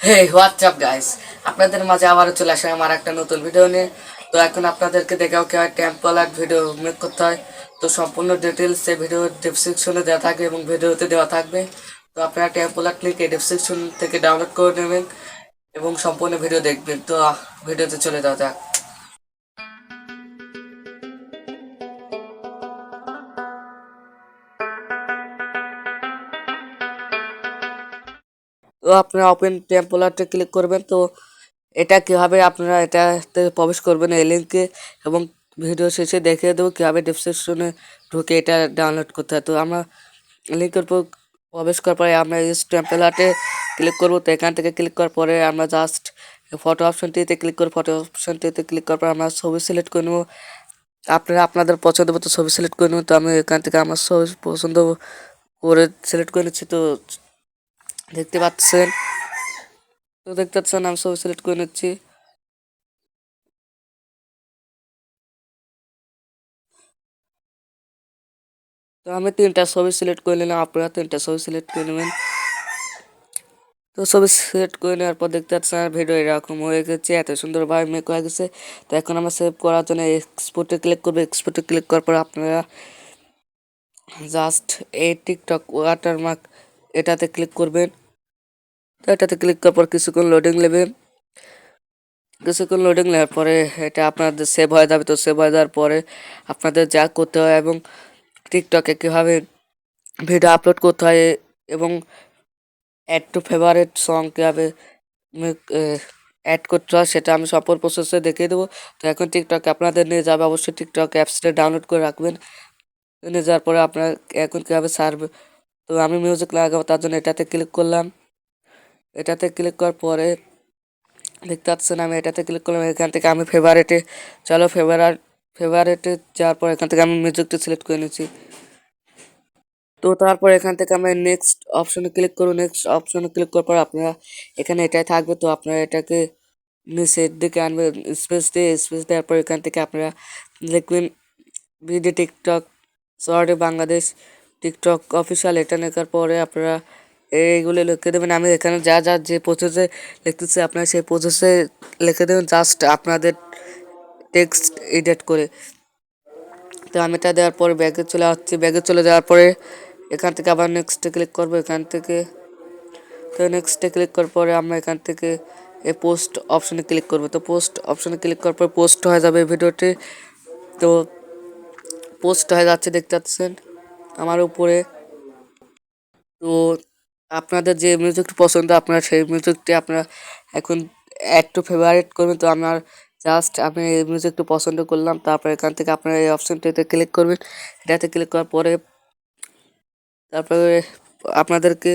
হে WhatsApp guys, আপনাদের মাঝে আবারও চলে আসে আমার একটা নতুন ভিডিও নিয়ে। তো এখন আপনাদেরকে দেখাও কীভাবে টেম্পলেট ভিডিও মেক করতে হয়। তো সম্পূর্ণ ডিটেলস এই ভিডিও ডেসক্রিপশনে দেওয়া থাকবে এবং ভিডিওতে দেওয়া থাকবে। তো আপনারা টেম্পলেট লিঙ্ক এই ডেসক্রিপশন থেকে ডাউনলোড করে নেবেন এবং সম্পূর্ণ ভিডিও দেখবেন। তো ভিডিওতে চলে যাওয়া যাক। তো আপনারা ওপেন টেম্পলেটে ক্লিক করবেন। তো এটা কীভাবে আপনারা এটাতে প্রবেশ করবেন এই লিঙ্কে, এবং ভিডিও শেষে দেখিয়ে দেবো কীভাবে ডেসক্রিপশনে ঢুকে এটা ডাউনলোড করতে হয়। তো আমরা লিঙ্কের উপর প্রবেশ করার পরে আমরা এই টেম্পলেটে ক্লিক করবো। তো এখান থেকে ক্লিক করার পরে আমরা জাস্ট ফটো অপশনটিতে ক্লিক করে ফটো অপশনটিতে ক্লিক করার পর আমরা ছবি সিলেক্ট করে নেবো। আপনারা আপনাদের পছন্দ মতো ছবি সিলেক্ট করে নেবেন। তো আমি এখান থেকে আমার ছবি পছন্দ করে সিলেক্ট করে নিচ্ছি। তো দেখতে পাচ্ছেন আমি ছবি সিলেক্ট করে নিচ্ছি। তো আমি 3টা ছবি সিলেক্ট করে নিলাম, আপনারা 3টা ছবি সিলেক্ট করে নেবেন। তো ছবি সিলেক্ট করে নেওয়ার পর দেখতে পাচ্ছেন ভিডিও এরকম হয়ে গেছে, এত সুন্দরভাবে মেক হয়ে গেছে। তো এখন আমরা সেভ করার জন্য এক্সপোর্টে ক্লিক করবো। এক্সপোর্টে ক্লিক করার পর আপনারা জাস্ট এই টিকটক ওয়াটারমার্ক এটাতে ক্লিক করবেন। তো এটাতে ক্লিক করার পর কিছুক্ষণ লোডিং নেবে। কিছুক্ষণ লোডিং নেওয়ার পরে এটা আপনাদের সেভ হয়ে যাবে। তো সেভ হয়ে যাওয়ার পরে আপনাদের যা করতে হয় এবং টিকটকে কীভাবে ভিডিও আপলোড করতে হয় এবং অ্যাড টু ফেভারিট সং কীভাবে অ্যাড করতে হয় সেটা আমি সফল প্রসেসে দেখিয়ে দেবো। তো এখন টিকটকে আপনাদের নিয়ে যাবে, অবশ্যই টিকটক অ্যাপসটা ডাউনলোড করে রাখবেন। নিয়ে যাওয়ার পরে আপনার এখন কীভাবে সার্ভ, তো আমি মিউজিক লাগাবো তার জন্য এটাতে ক্লিক করলাম। এটাতে ক্লিক করার পরে দেখতে পাচ্ছেন আমি এটাতে ক্লিক করলাম। এখান থেকে আমি ফেভারেটে যাওয়ার পর এখান থেকে আমি মিউজিকটা সিলেক্ট করে নিচ্ছি। তো তারপর এখান থেকে আমরা নেক্সট অপশনে ক্লিক করব। নেক্সট অপশনে ক্লিক করার পর আপনারা এখানে এটাই থাকবে। তো আপনারা এটাকে নিচের দিকে আনবেন, স্পেস দেওয়ার পর এখান থেকে আপনারা লিখবেন ভিডিও টিকটক শর্টে বাংলাদেশ টিকটক অফিসিয়াল। এটা লেখার পরে আপনারা এইগুলো লিখে দেবেন। আমি এখানে যা যা যে প্রসেসে লিখতেছি আপনারা সেই প্রসেসে লিখে দেবেন, জাস্ট আপনাদের টেক্সট এডিট করে। তো আমি এটা দেওয়ার পরে ব্যাগে চলে আসছি। ব্যাগে চলে যাওয়ার পরে এখান থেকে আবার নেক্সটে ক্লিক করবো। এখান থেকে তো নেক্সটে ক্লিক করার পরে আমরা এখান থেকে এই পোস্ট অপশনে ক্লিক করবো। তো পোস্ট অপশনে ক্লিক করার পর পোস্ট হয়ে যাবে ভিডিওটি। তো পোস্ট হয়ে যাচ্ছে দেখতে পাচ্ছেন আমার উপরে। তো আপনাদের যে মিউজিকটি পছন্দ আপনারা সেই মিউজিকটি আপনারা এখন অ্যাড টু ফেভারিট করবেন। তো আমার জাস্ট আমি এই মিউজিকটি পছন্দ করলাম। তারপর এখান থেকে আপনারা এই অপশনটিতে ক্লিক করবেন। এটাতে ক্লিক করার পরে তারপরে আপনাদেরকে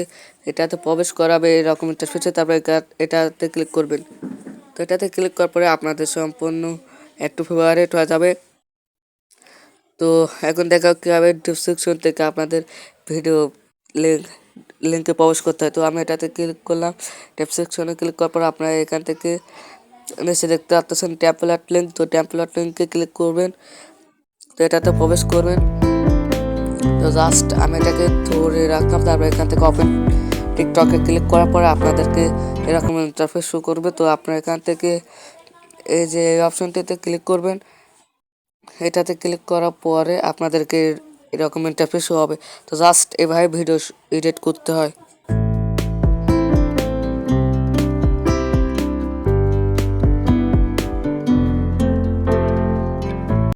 এটাতে প্রবেশ করাবে এরকম ইন্টারফেসে। তারপরে এটাতে ক্লিক করবেন। তো এটাতে ক্লিক করার পরে আপনাদের সম্পূর্ণ অ্যাড টু ফেভারিট হয়ে যাবে। তো এখন দেখা কীভাবে ডিসক্রিপশন থেকে আপনাদের ভিডিও লিঙ্কে প্রবেশ করতে হয়। তো আমি এটাতে ক্লিক করলাম। ডেসক্রিপশনে ক্লিক করার পর আপনারা এখান থেকে নিচে দেখতে পাচ্ছেন টেম্পলেট লিঙ্ক। তো টেম্পলেট লিঙ্কে ক্লিক করবেন। তো এটাতে প্রবেশ করবেন। তো জাস্ট আমি এটাকে ধরে রাখলাম। তারপর এখান থেকে ওপেন টিকটকে ক্লিক করার পরে আপনাদেরকে এরকম ইন্টারফেস শো করবে। তো আপনারা এখান থেকে এই যে অপশনটিতে ক্লিক করবেন। এটাতে ক্লিক করার পরে আপনাদেরকে এরকম ইন্টারফেস শো হবে। তো জাস্ট এভাবে ভিডিও এডিট করতে হয়।